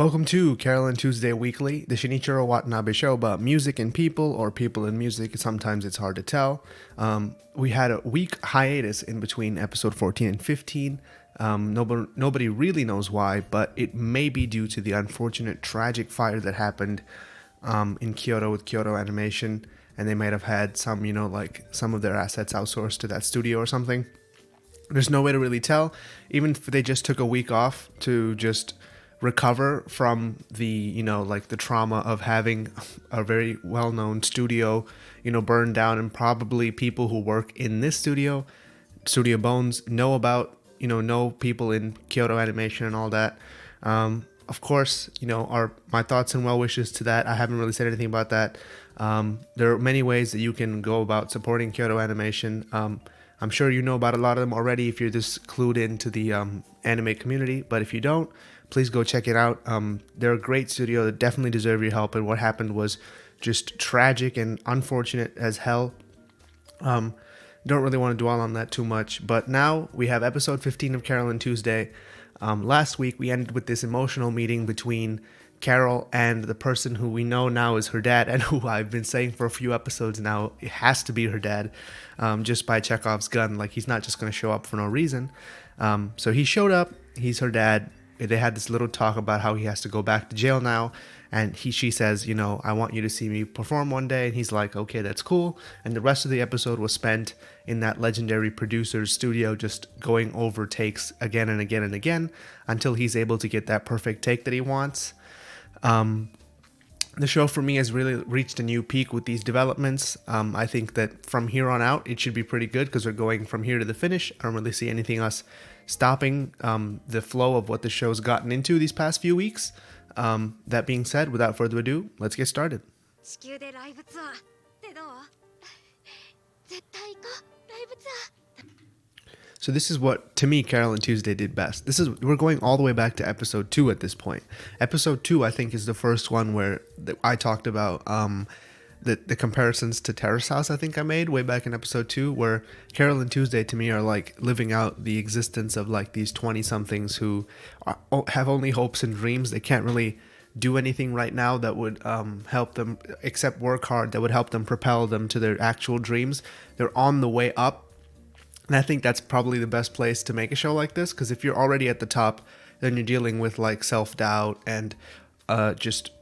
Welcome to Carole Tuesday Weekly, the Shinichiro Watanabe show about music and people, or people and music. Sometimes it's hard to tell. We had a week hiatus in between episode 14 and 15. Nobody really knows why, but it may be due to the unfortunate tragic fire that happened in Kyoto with Kyoto Animation, and they might have had some, some of their assets outsourced to that studio or something. There's no way to really tell, even if they just took a week off to just recover from the the trauma of having a very well-known studio burned down, and probably people who work in this studio Bones, know about know people in Kyoto Animation and all that. Of course, my thoughts and well wishes to that. I haven't really said anything about that. There are many ways that you can go about supporting Kyoto Animation. I'm sure you know about a lot of them already if you're this clued into the anime community, but if you don't, please go check it out. They're a great studio that definitely deserve your help, and what happened was just tragic and unfortunate as hell. Don't really want to dwell on that too much, but now we have episode 15 of Carole Tuesday. Last week we ended with this emotional meeting between Carole and the person who we know now is her dad, and who I've been saying for a few episodes now, it has to be her dad, just by Chekhov's gun. Like, he's not just going to show up for no reason. So he showed up, he's her dad. They had this little talk about how he has to go back to jail now, and she says, I want you to see me perform one day, and he's like, okay, that's cool. And the rest of the episode was spent in that legendary producer's studio, just going over takes again and again and again until he's able to get that perfect take that he wants. The show for me has really reached a new peak with these developments. I think that from here on out, it should be pretty good because we're going from here to the finish. I don't really see anything else stopping the flow of what the show's gotten into these past few weeks. That being said, without further ado, let's get started. So this is what, to me, Carole Tuesday did best. We're going all the way back to episode 2 at this point. Episode 2, I think, is the first one where I talked about the comparisons to Terrace House I think I made way back in episode 2, where Carole Tuesday to me are like living out the existence of like these 20-somethings who have only hopes and dreams. They can't really do anything right now that would help them, except work hard, that would help them propel them to their actual dreams. They're on the way up. And I think that's probably the best place to make a show like this, because if you're already at the top, then you're dealing with like self-doubt and just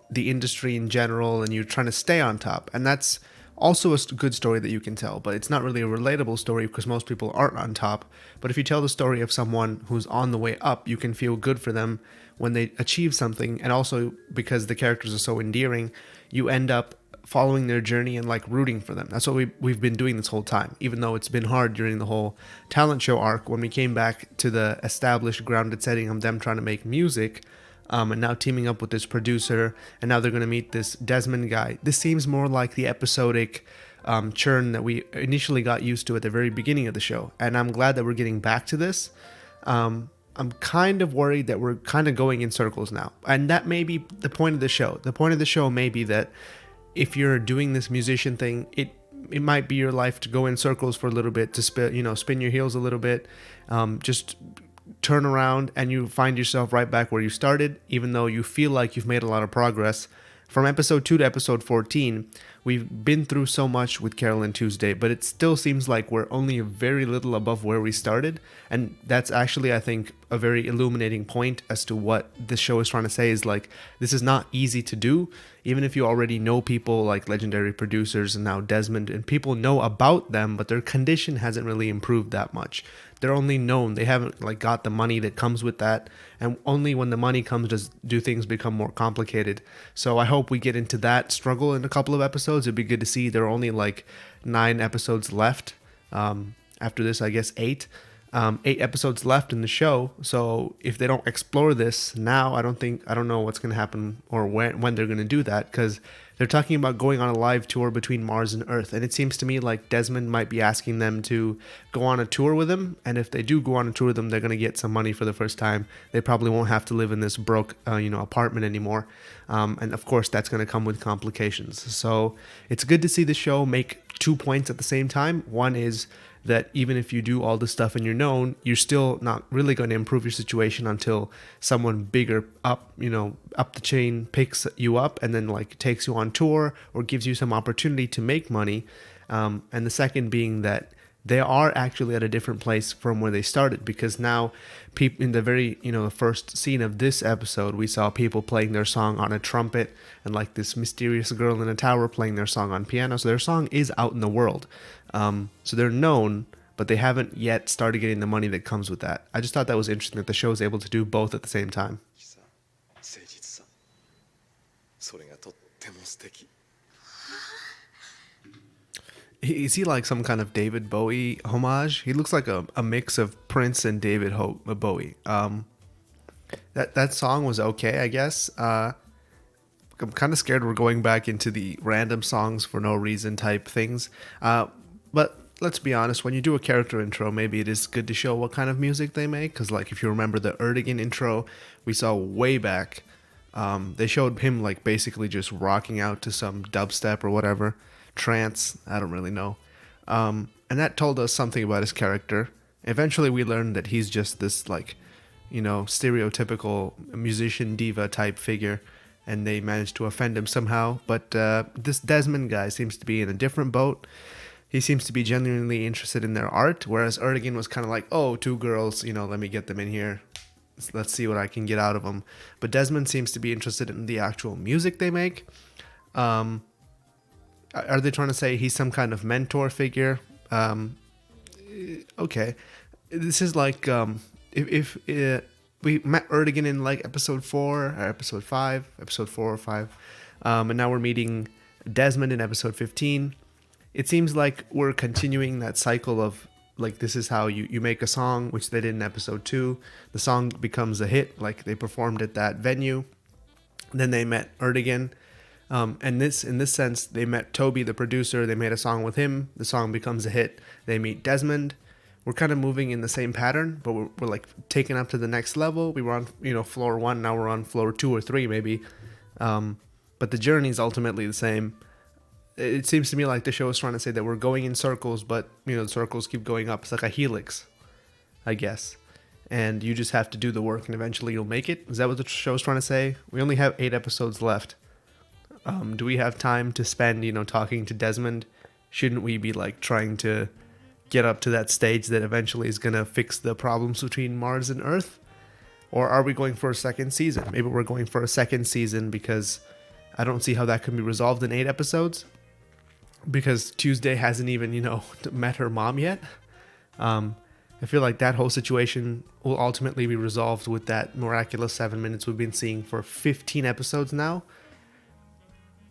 the industry in general, and you're trying to stay on top. And that's also a good story that you can tell, but it's not really a relatable story because most people aren't on top. But if you tell the story of someone who's on the way up, you can feel good for them when they achieve something. And also because the characters are so endearing, you end up following their journey and like rooting for them. That's what we've been doing this whole time, even though it's been hard during the whole talent show arc. When we came back to the established grounded setting of them trying to make music, and now teaming up with this producer, and now they're going to meet this Desmond guy. This seems more like the episodic churn that we initially got used to at the very beginning of the show, and I'm glad that we're getting back to this. I'm kind of worried that we're kind of going in circles now, and that may be the point of the show. The point of the show may be that if you're doing this musician thing, it might be your life to go in circles for a little bit, to spin your heels a little bit, just turn around, and you find yourself right back where you started, even though you feel like you've made a lot of progress. From episode 2 to episode 14, we've been through so much with Carole Tuesday, but it still seems like we're only very little above where we started. And that's actually, I think, a very illuminating point as to what this show is trying to say, is like, this is not easy to do. Even if you already know people like legendary producers and now Desmond, and people know about them, but their condition hasn't really improved that much. They're only known. They haven't like got the money that comes with that. And only when the money comes do things become more complicated. So I hope we get into that struggle in a couple of episodes. It'd be good to see. There are only like 9 episodes left. After this, I guess 8. 8 episodes left in the show. So if they don't explore this now, I don't know what's going to happen or when they're going to do that, because they're talking about going on a live tour between Mars and Earth. And it seems to me like Desmond might be asking them to go on a tour with him. And if they do go on a tour with them, they're going to get some money for the first time. They probably won't have to live in this broke, apartment anymore. And of course, that's going to come with complications. So it's good to see the show make 2 points at the same time. One is that even if you do all this stuff and you're known, you're still not really going to improve your situation until someone bigger up, up the chain picks you up and then like takes you on tour or gives you some opportunity to make money. And the second being that they are actually at a different place from where they started, because now people in the very, the first scene of this episode, we saw people playing their song on a trumpet and like this mysterious girl in a tower playing their song on piano. So their song is out in the world. So they're known, but they haven't yet started getting the money that comes with that. I just thought that was interesting that the show is able to do both at the same time. Is he like some kind of David Bowie homage? He looks like a mix of Prince and David Bowie. That song was okay, I guess. I'm kind of scared we're going back into the random songs for no reason type things. But let's be honest, when you do a character intro, maybe it is good to show what kind of music they make. Because like if you remember the Erdogan intro we saw way back, they showed him like basically just rocking out to some dubstep or whatever. Trance, I don't really know. And that told us something about his character. Eventually we learned that he's just this like, stereotypical musician diva type figure, and they managed to offend him somehow. But this Desmond guy seems to be in a different boat. He seems to be genuinely interested in their art, whereas Erdogan was kind of like, oh, two girls, let me get them in here. Let's see what I can get out of them. But Desmond seems to be interested in the actual music they make. Are they trying to say he's some kind of mentor figure? Okay. This is like if we met Erdogan in like episode 4 or episode 5, episode 4 or 5, and now we're meeting Desmond in episode 15. It seems like we're continuing that cycle of like this is how you make a song, which they did in episode 2. The song becomes a hit, like they performed at that venue. Then they met Erdogan. And in this sense, they met Toby, the producer. They made a song with him. The song becomes a hit. They meet Desmond. We're kind of moving in the same pattern, but we're like taken up to the next level. We were on, floor 1. Now we're on floor 2 or 3 maybe. But the journey is ultimately the same. It seems to me like the show is trying to say that we're going in circles, but, the circles keep going up. It's like a helix, I guess. And you just have to do the work and eventually you'll make it. Is that what the show's trying to say? We only have 8 episodes left. Do we have time to spend, talking to Desmond? Shouldn't we be like trying to get up to that stage that eventually is going to fix the problems between Mars and Earth? Or are we going for a second season? Maybe we're going for a second season because I don't see how that can be resolved in 8 episodes. Because Tuesday hasn't even, met her mom yet. I feel like that whole situation will ultimately be resolved with that miraculous 7 minutes we've been seeing for 15 episodes now.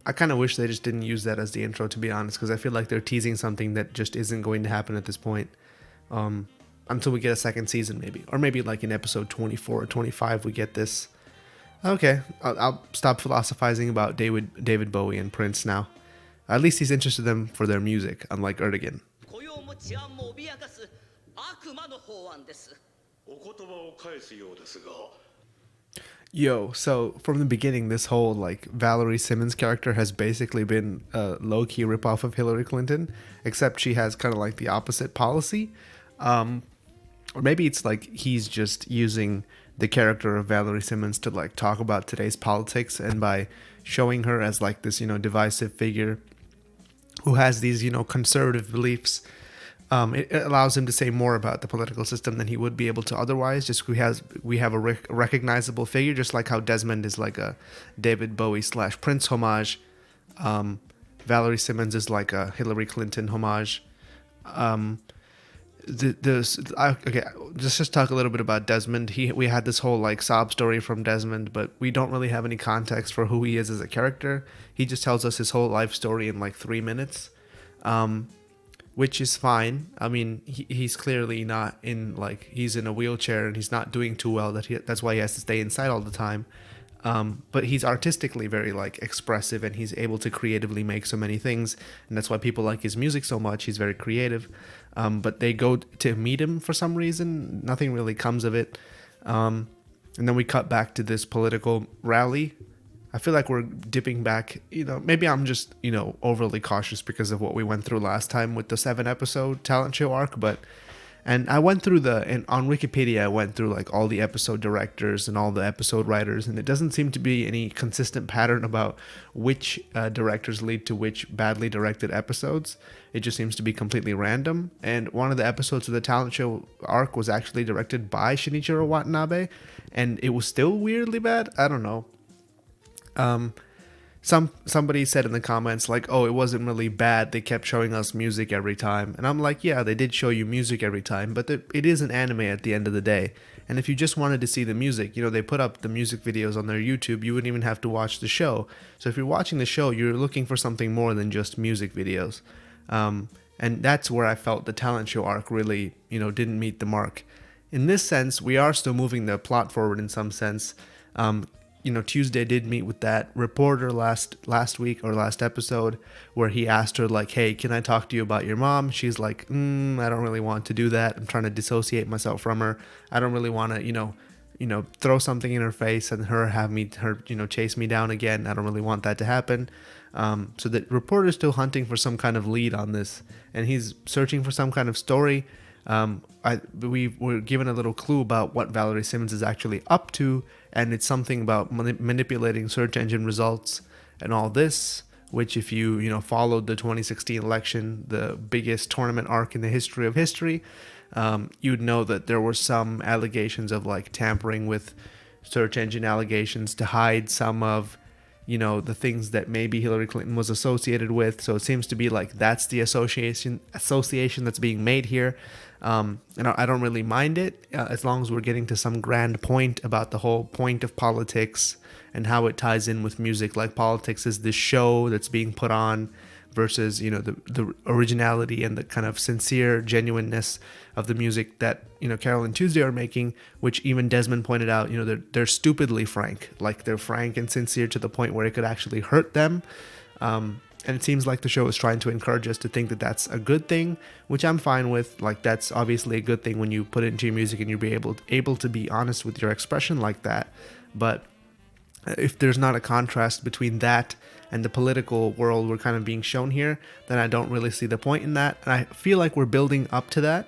I kind of wish they just didn't use that as the intro, to be honest, because I feel like they're teasing something that just isn't going to happen at this point, until we get a second season maybe. Or maybe like in episode 24 or 25 we get this. Okay, I'll stop philosophizing about David Bowie and Prince now. At least he's interested in them for their music, unlike Erdogan. Yo, so from the beginning, this whole like Valerie Simmons character has basically been a low-key ripoff of Hillary Clinton, except she has kind of like the opposite policy. Or maybe it's like he's just using the character of Valerie Simmons to like talk about today's politics, and by showing her as like this, divisive figure who has these, conservative beliefs, it allows him to say more about the political system than he would be able to otherwise. Just we have a recognizable figure, just like how Desmond is like a David Bowie / Prince homage. Valerie Simmons is like a Hillary Clinton homage. Okay, just talk a little bit about Desmond. We had this whole like sob story from Desmond, but we don't really have any context for who he is as a character. He just tells us his whole life story in like 3 minutes. Which is fine. I mean, he's clearly not he's in a wheelchair and he's not doing too well. That's why he has to stay inside all the time. But he's artistically very like expressive, and he's able to creatively make so many things. And that's why people like his music so much. He's very creative. But they go to meet him for some reason. Nothing really comes of it. And then we cut back to this political rally. I feel like we're dipping back. Maybe I'm just overly cautious because of what we went through last time with the 7 episode talent show arc. And I went through and on Wikipedia, I went through like all the episode directors and all the episode writers, and it doesn't seem to be any consistent pattern about which directors lead to which badly directed episodes. It just seems to be completely random. And one of the episodes of the talent show arc was actually directed by Shinichiro Watanabe, and it was still weirdly bad. I don't know. Somebody said in the comments like, oh, it wasn't really bad, they kept showing us music every time. And I'm like, yeah, they did show you music every time, but it is an anime at the end of the day. And if you just wanted to see the music, they put up the music videos on their YouTube, you wouldn't even have to watch the show. So if you're watching the show, you're looking for something more than just music videos. And that's where I felt the talent show arc really didn't meet the mark. In this sense, we are still moving the plot forward in some sense. Tuesday did meet with that reporter last week or last episode, where he asked her like, hey, can I talk to you about your mom? She's like, I don't really want to do that. I'm trying to dissociate myself from her. I don't really want to, throw something in her face and her chase me down again. I don't really want that to happen. So the reporter's still hunting for some kind of lead on this, and he's searching for some kind of story. We were given a little clue about what Valerie Simmons is actually up to, and it's something about manipulating search engine results and all this, which if you followed the 2016 election, the biggest tournament arc in the history of history, you'd know that there were some allegations of like tampering with search engine allegations to hide some of the things that maybe Hillary Clinton was associated with. So it seems to be like that's the association that's being made here. And I don't really mind it as long as we're getting to some grand point about the whole point of politics and how it ties in with music. Like politics is this show that's being put on versus the originality and the kind of sincere genuineness of the music that Carole and Tuesday are making, which even Desmond pointed out they're stupidly frank. Like they're frank and sincere to the point where it could actually hurt them. And it seems like the show is trying to encourage us to think that that's a good thing, which I'm fine with. Like that's obviously a good thing when you put it into your music and you're able to be honest with your expression like that. But if there's not a contrast between that and the political world we're kind of being shown here, then I don't really see the point in that. And I feel like we're building up to that,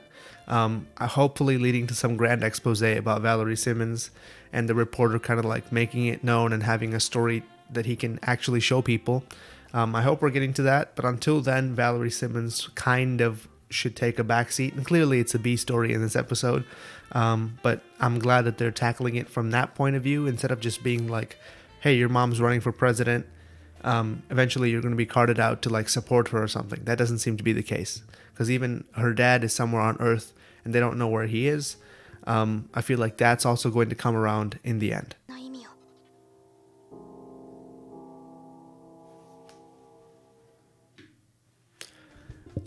hopefully leading to some grand expose about Valerie Simmons and the reporter kind of like making it known and having a story that he can actually show people. I hope we're getting to that, but until then, Valerie Simmons kind of should take a backseat, and clearly it's a B story in this episode, but I'm glad that they're tackling it from that point of view instead of just being like, hey, your mom's running for president, eventually you're going to be carted out to like support her or something. That doesn't seem to be the case, because even her dad is somewhere on Earth and they don't know where he is. I feel like that's also going to come around in the end.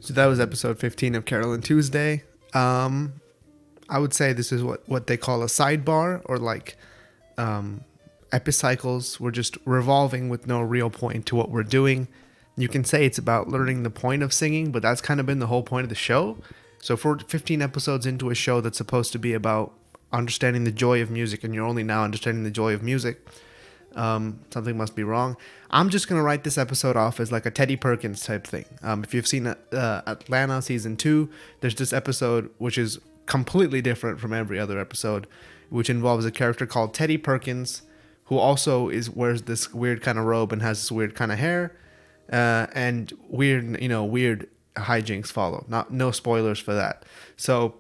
So that was episode 15 of Carole and Tuesday. I would say this is what they call a sidebar, or like epicycles. We're just revolving with no real point to what we're doing. You can say it's about learning the point of singing, but that's kind of been the whole point of the show. So for 15 episodes into a show that's supposed to be about understanding the joy of music, and you're only now understanding the joy of music, something must be wrong. I'm just going to write this episode off as like a Teddy Perkins type thing. If you've seen Atlanta season 2, there's this episode which is completely different from every other episode, which involves a character called Teddy Perkins, who also wears this weird kind of robe and has this weird kind of hair, and weird hijinks follow. No spoilers for that. So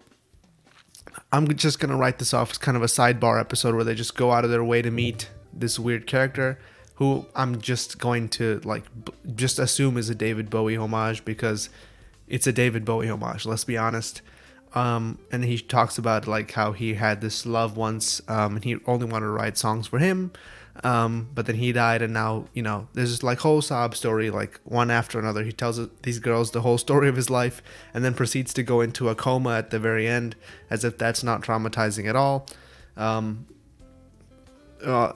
I'm just going to write this off as kind of a sidebar episode where they just go out of their way to meet this weird character who I'm just going to just assume is a David Bowie homage, because it's a David Bowie homage, let's be honest. And he talks about like how he had this love once, and he only wanted to write songs for him, but then he died, and now there's this like whole sob story, like one after another. He tells these girls the whole story of his life, and then proceeds to go into a coma at the very end, as if that's not traumatizing at all.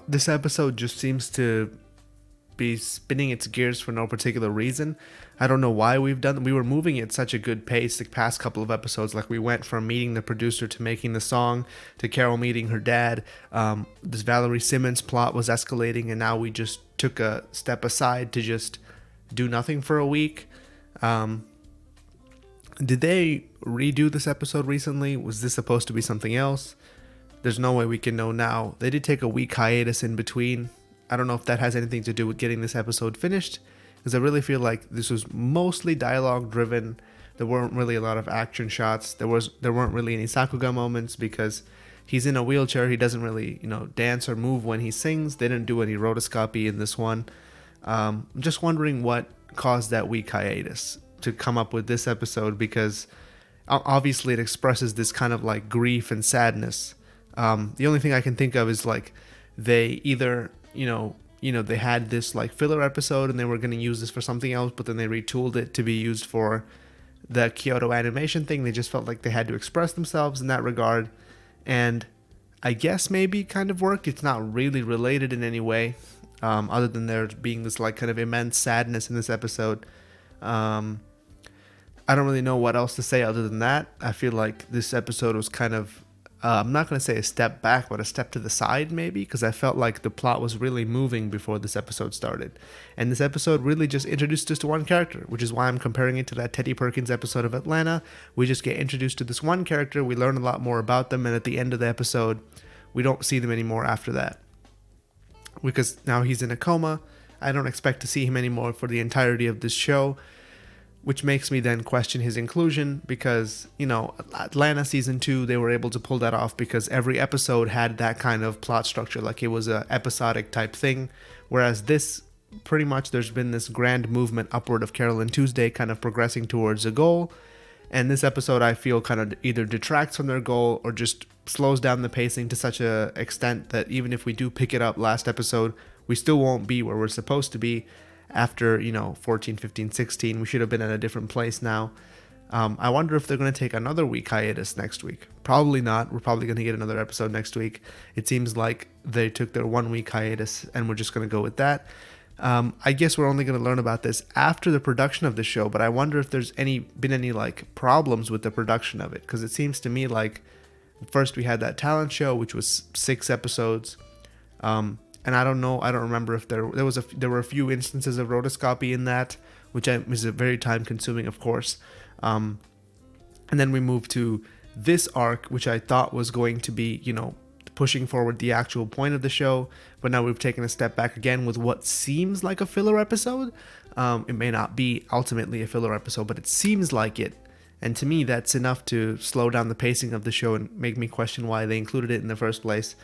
This episode just seems to be spinning its gears for no particular reason. I don't know why we were moving at such a good pace the past couple of episodes. Like, we went from meeting the producer to making the song to Carole meeting her dad. This Valerie Simmons plot was escalating, and now we just took a step aside to just do nothing for a week. Did they redo this episode recently? Was this supposed to be something else? There's no way we can know now. They did take a week hiatus in between. I don't know if that has anything to do with getting this episode finished, because I really feel like this was mostly dialogue driven. There weren't really a lot of action shots. There weren't really any Sakuga moments because he's in a wheelchair. He doesn't really, dance or move when he sings. They didn't do any rotoscopy in this one. I'm just wondering what caused that week hiatus to come up with this episode, because obviously it expresses this kind of like grief and sadness. The only thing I can think of is like they either, they had this like filler episode and they were going to use this for something else, but then they retooled it to be used for the Kyoto animation thing. They just felt like they had to express themselves in that regard. And I guess maybe kind of worked. It's not really related in any way, other than there being this like kind of immense sadness in this episode. I don't really know what else to say other than that. I feel like this episode was kind of, I'm not going to say a step back, but a step to the side maybe, because I felt like the plot was really moving before this episode started. And this episode really just introduced us to one character, which is why I'm comparing it to that Teddy Perkins episode of Atlanta. We just get introduced to this one character, we learn a lot more about them, and at the end of the episode, we don't see them anymore after that. Because now he's in a coma. I don't expect to see him anymore for the entirety of this show, which makes me then question his inclusion, because, Atlanta season 2, they were able to pull that off because every episode had that kind of plot structure, like it was a episodic type thing, whereas this, pretty much there's been this grand movement upward of Carole Tuesday kind of progressing towards a goal, and this episode I feel kind of either detracts from their goal or just slows down the pacing to such a extent that even if we do pick it up last episode, we still won't be where we're supposed to be. After 14, 15, 16, we should have been at a different place now. I wonder if they're going to take another week hiatus next week. Probably not. We're probably going to get another episode next week. It seems like they took their 1 week hiatus and we're just going to go with that. I guess we're only going to learn about this after the production of the show, but I wonder if there's been any like problems with the production of it, because it seems to me like first we had that talent show, which was 6 episodes. And I don't remember if there were a few instances of rotoscopy in that, which is very time consuming, of course. And then we moved to this arc, which I thought was going to be, pushing forward the actual point of the show. But now we've taken a step back again with what seems like a filler episode. It may not be ultimately a filler episode, but it seems like it. And to me, that's enough to slow down the pacing of the show and make me question why they included it in the first place.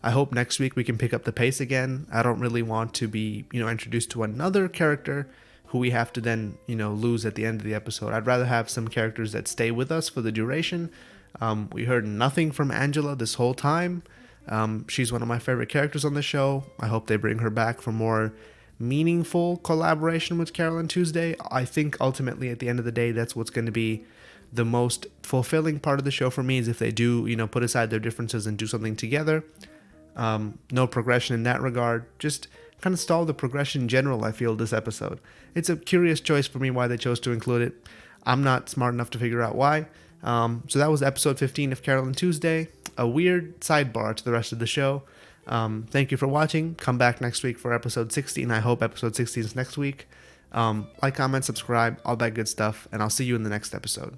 I hope next week we can pick up the pace again. I don't really want to be, introduced to another character who we have to then, lose at the end of the episode. I'd rather have some characters that stay with us for the duration. We heard nothing from Angela this whole time. She's one of my favorite characters on the show. I hope they bring her back for more meaningful collaboration with Carole Tuesday. I think ultimately at the end of the day, that's what's going to be the most fulfilling part of the show for me, is if they do, put aside their differences and do something together. No progression in that regard. Just kind of stall the progression in general, I feel, this episode. It's a curious choice for me why they chose to include it. I'm not smart enough to figure out why. So that was episode 15 of Carole Tuesday. A weird sidebar to the rest of the show. Thank you for watching. Come back next week for episode 16. I hope episode 16 is next week. Like, comment, subscribe, all that good stuff. And I'll see you in the next episode.